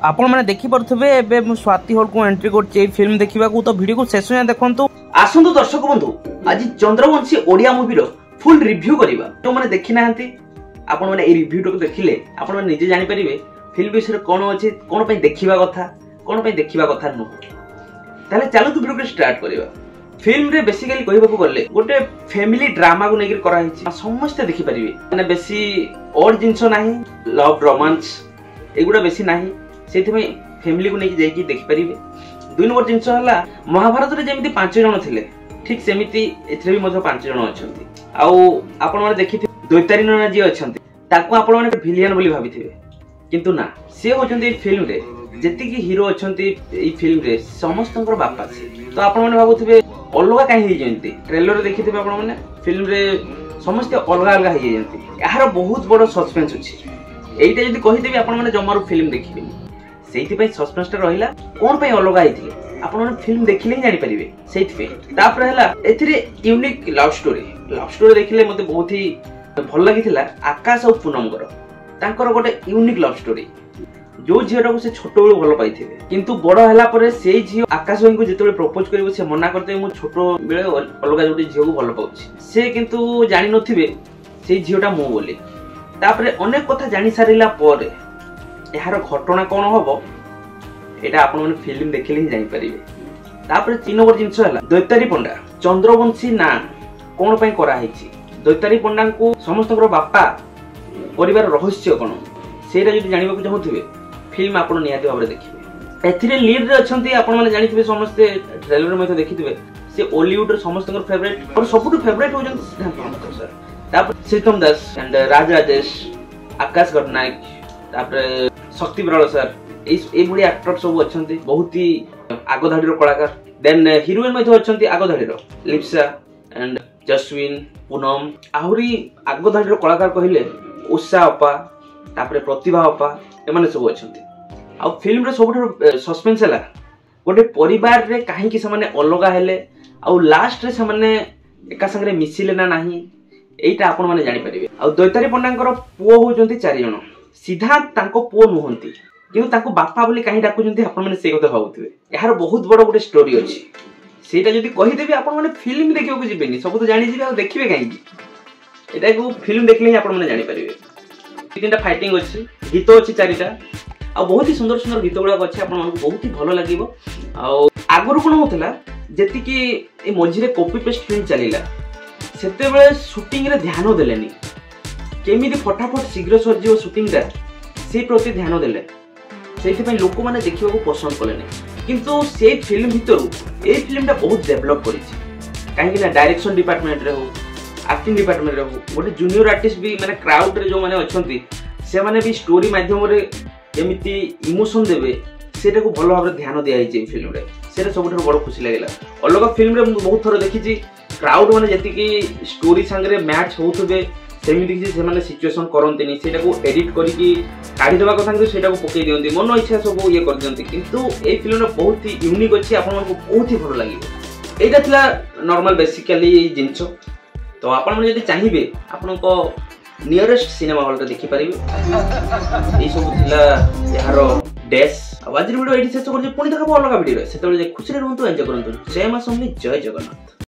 आपण मैंने देखि पड़ुथिबे एबे मु स्वाति हॉल को एंट्री करछि फिल्म देखिबा को तो वीडियो को शेष जाय देखंतु। आसंतु दर्शक बंधु आज चंद्रवंशी ओडिया मूवी रो फुल रिव्यू करिबा। तो माने देखि नाहंती आपण माने ए रिव्यू को देखिले आपण माने निजे जानि परिबे फिल्म विषय कोन अछि कोन पय देखिबा कथा नु। ताले चलो तु वीडियो को स्टार्ट करिबा। फिल्म रे बेसिकली कहबा को गले गोटे फैमिली ड्रामा को नेगिर करा हिछि समस्त देखि परिबे। माने बेसी और जिंसो नाही लव रोमांस एगुडा बेसी नाही सेति में फैमिली को नेकी जाई देखि परिबे। दुई नंबर जिंसो हला महाभारत रे जेमिति 5 जण थिले ठीक सेमिति एथरे भी मधो 5 जण अछंती। आउ आपण माने देखिथे दैतारी नना जी अछंती ताको आपण माने विलियन बोली भाबिथिबे किंतु ना से होचंती फिल्म रे जेति की हीरो अछंती ए फिल्म रे समस्तंकर बापा से। तो आपण माने भाबुथिबे अलगा काहे ही जंती ट्रेलर रे देखिथिबे आपण माने फिल्म रे समस्त अलगा अलगा ही जंती। यार बहुत बड़ सस्पेंस अछि एइटा जदी कहिदेबी आपण माने जमारो फिल्म देखिबे सेति पय सस्पेंस टा रहिला कोन पय अलगा आइथिले आपण माने फिल्म देखिले ही जानि परिबे सेति पे। तापर हला एथिरे यूनिक लव स्टोरी देखिले मते बहुत ही भल लागिथिला। आकाश और पूनम गर तांकर गोटे यूनिक लव स्टोरी जो झीटा को से छोट बेलू भल पाइथिबे किंतु बड़ हला परे से झी आकाश भाई को जेतबे प्रपोज करिवो से मना करते मु छोट बेले अलगा जोटी झीओ को भल पाउछि से किंतु जानि नथिबे से झीओटा मु बोली। तापर अनेक कथा जानि सारिला परे यार घटना कोन होबो एटा आपण माने फिल्म देखिले ही जानि परिबे। तापर 3 नंबर जिंस हला दैतारी पंडा चंद्रवंशी ना कोन पय करा हिछि दैतारी पंडा को समस्तकर बापा परिवार रहस्य कोन सेटा जदि जानिबा को चाहुथिबे फिल्म आपण नियाती भाबरे देखिबे। एथिरे लीड रे अछंती आपण माने जानिथिबे समस्त ट्रेलर रे मते देखिथिबे से हॉलीवुड रे समस्तकर फेवरेट और सबटु फेवरेट हो जंत सिद्धांत महापात्र सर। तापर श्रीतम दास एंड राज राजेश आकाश गटनायक तापर शक्ति बराड़ सर ए भली एक्टर सब अछंती बहुत ही आगो धाडी रो कलाकार। देन हीरोइन मते अछंती आगो धाडी रो लिप्सा एंड जस्विन पूनम आहुरी आगो धाडी रो कलाकार कहिले उषा अपा तापर प्रतिभा अपा एमाने सब अछंती। आ फिल्म रे सबठो सस्पेंस हला गोटे परिवार रे काहे कि समाने अलगा हेले आ लास्ट रे समाने एका संगे मिसिले ना नाही एइटा आपण माने जानि परिबे। आ दैतारी पंडांकर पुओ होजंती 4 जण सीधा तांको पुओ नुहंती किंतु तांको बापा बोली काहे डाकुजंती आपण माने से कथा भाबुथिबे। यार बहुत बड़ गोटे स्टोरी अछि सेटा जदी कहि देबे आपण माने फिल्म देखियो को जिबेनी सब तो जानि जिबे आ देखिबे काहे कि एटा को फिल्म देखले ही आपण माने जानि परिबे। तीनटा फाइटिंग अछि गीत अछि 4टा आ बहुत ही सुंदर सुंदर गीत गुडा अछि आपण मानको बहुत ही भलो लागिवो। आ आगरु कोन होतला जेति कि ए मझिरे कॉपी पेस्ट फिल्म चलीला सेते बेले शूटिंग रे ध्यान देलेनी केमिति फटाफट शीघ्र सरजियो शूटिंग रे से प्रति ध्यान देले सेति पय लोक माने देखिबा को पसंद कलेनी किंतु से फिल्म भितरु ए फिल्मटा बहुत डेवलप करिछि काहे कि ना डायरेक्शन डिपार्टमेंट रे हो एक्टिंग डिपार्टमेंट रे हो गोटे जूनियर आर्टिस्ट भी माने क्राउड रे जो माने अछंती से माने भी स्टोरी माध्यम रे एमिति इमोशन देबे सेटा को भलो भाबरे ध्यान दिया हिचे फिल्म रे सेटा सबठो बड़ खुशी लागेला। अलग फिल्म रे बहुत थोर देखिछि क्राउड माने जति की स्टोरी संगे मैच होथबे सेमिति कि से माने सिचुएशन करंतिनी सेटा को एडिट करी कि काढी देबा कथा कि सेटा को पके दियंती मन इच्छा सब ये कर दियंती किंतु ए फिल्म रे बहुत ही यूनिक अछि आपन को बहुत ही भलो लागिवो। एटा थिला नॉर्मल बेसिकली जिंस तो आपण मन यदि चाहिबे आपण को नियरेस्ट सिनेमा हॉल रे देखि परिबे। ए सब थिला यार डैश आवाज वीडियो एडी शेष कर जे पुनी देखबो अलग वीडियो रे सेतबे जे खुशी रे रहंतु एन्जॉय करंतु। जय मां समली जय जगन्नाथ।